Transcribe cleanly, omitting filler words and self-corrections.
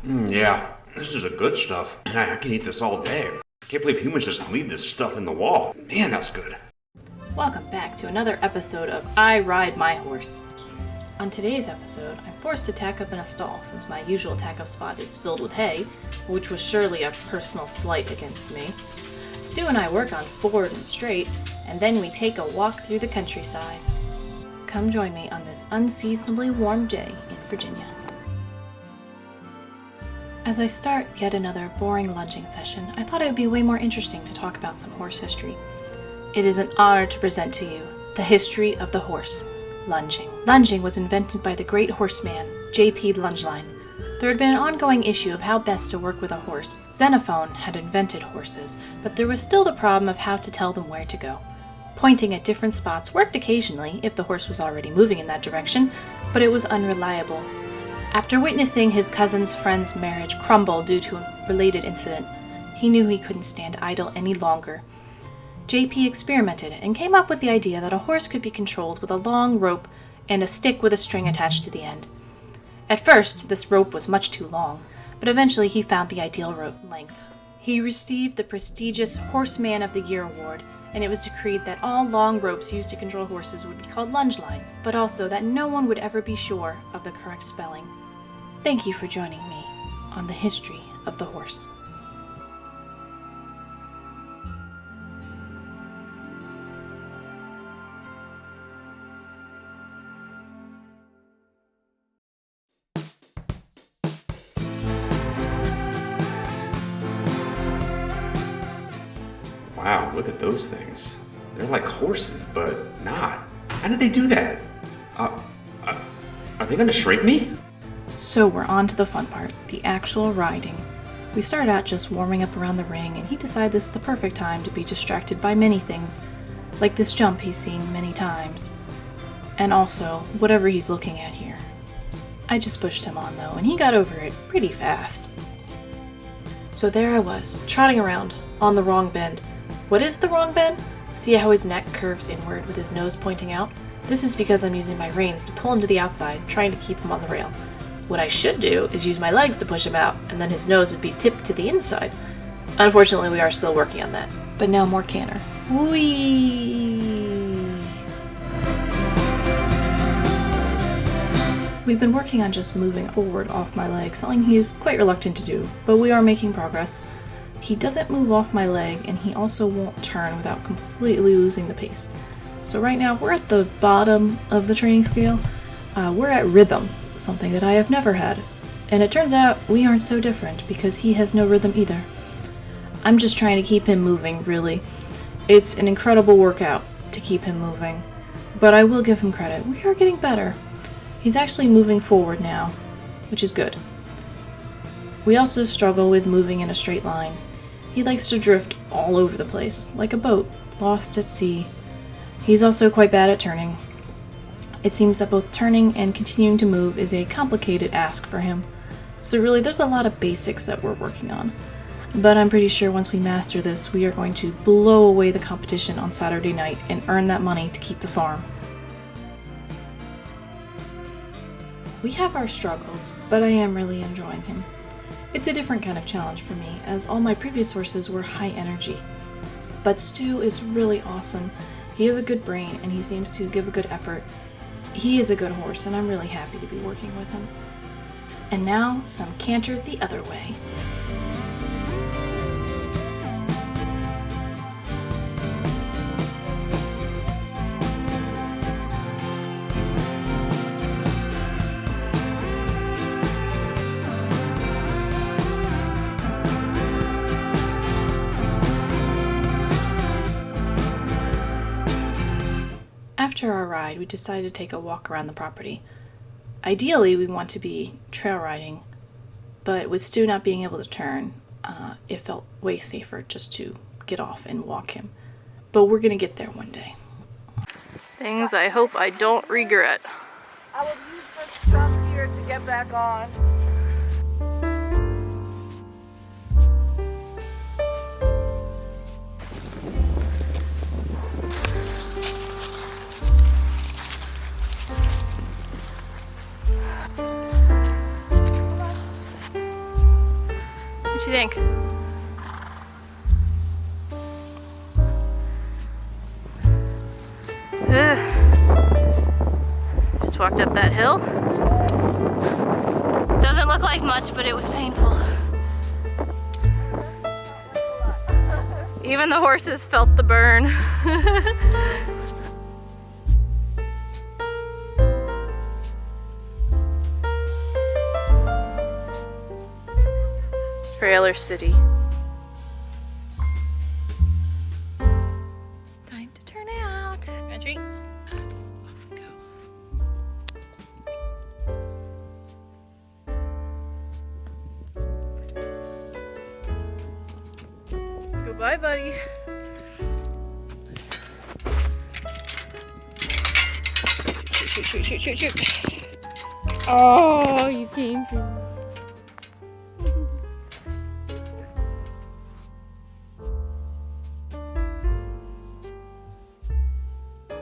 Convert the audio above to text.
Yeah, this is the good stuff. I can eat this all day. Can't believe humans just leave this stuff in the wall. Man, that's good. Welcome back to another episode of I Ride My Horse. On today's episode, I'm forced to tack up in a stall since my usual tack-up spot is filled with hay, which was surely a personal slight against me. Stu and I work on forward and straight, and then we take a walk through the countryside. Come join me on this unseasonably warm day in Virginia. As I start yet another boring lunging session, I thought it would be way more interesting to talk about some horse history. It is an honor to present to you the history of the horse, lunging. Lunging was invented by the great horseman, J.P. Lungeline. There had been an ongoing issue of how best to work with a horse. Xenophon had invented horses, but there was still the problem of how to tell them where to go. Pointing at different spots worked occasionally if the horse was already moving in that direction, but it was unreliable. After witnessing his cousin's friend's marriage crumble due to a related incident, he knew he couldn't stand idle any longer. JP experimented and came up with the idea that a horse could be controlled with a long rope and a stick with a string attached to the end. At first, this rope was much too long, but eventually he found the ideal rope length. He received the prestigious Horseman of the Year award, and it was decreed that all long ropes used to control horses would be called lunge lines, but also that no one would ever be sure of the correct spelling. Thank you for joining me on the history of the horse. Wow, look at those things. They're like horses, but not. How did they do that? Are they gonna shrink me? So we're on to the fun part, the actual riding. We started out just warming up around the ring, and he decided this is the perfect time to be distracted by many things, like this jump he's seen many times, and also whatever he's looking at here. I just pushed him on though, and he got over it pretty fast. So there I was, trotting around, on the wrong bend. What is the wrong bend? See how his neck curves inward with his nose pointing out? This is because I'm using my reins to pull him to the outside, trying to keep him on the rail. What I should do is use my legs to push him out, and then his nose would be tipped to the inside. Unfortunately, we are still working on that. But now more canter. Whee! We've been working on just moving forward off my leg, something he is quite reluctant to do, but we are making progress. He doesn't move off my leg, and he also won't turn without completely losing the pace. So right now, we're at the bottom of the training scale. We're at rhythm, something that I have never had. And it turns out we aren't so different because he has no rhythm either. I'm just trying to keep him moving, really. It's an incredible workout to keep him moving, but I will give him credit. We are getting better. He's actually moving forward now, which is good. We also struggle with moving in a straight line. He likes to drift all over the place, like a boat, lost at sea. He's also quite bad at turning. It seems that both turning and continuing to move is a complicated ask for him. So really, there's a lot of basics that we're working on. But I'm pretty sure once we master this, we are going to blow away the competition on Saturday night and earn that money to keep the farm. We have our struggles, but I am really enjoying him. It's a different kind of challenge for me, as all my previous horses were high energy. But Stu is really awesome. He has a good brain, and he seems to give a good effort. He is a good horse, and I'm really happy to be working with him. And now, some canter the other way. After our ride, we decided to take a walk around the property. Ideally, we want to be trail riding, but with Stu not being able to turn, it felt way safer just to get off and walk him. But we're gonna get there one day. Things I hope I don't regret. I will use this jump here to get back on. What you think? Just walked up that hill. Doesn't look like much, but it was painful. Even the horses felt the burn. Trailer City. Time to turn out. Entry. Off we go. Goodbye, buddy. Shoot. Oh, you came through.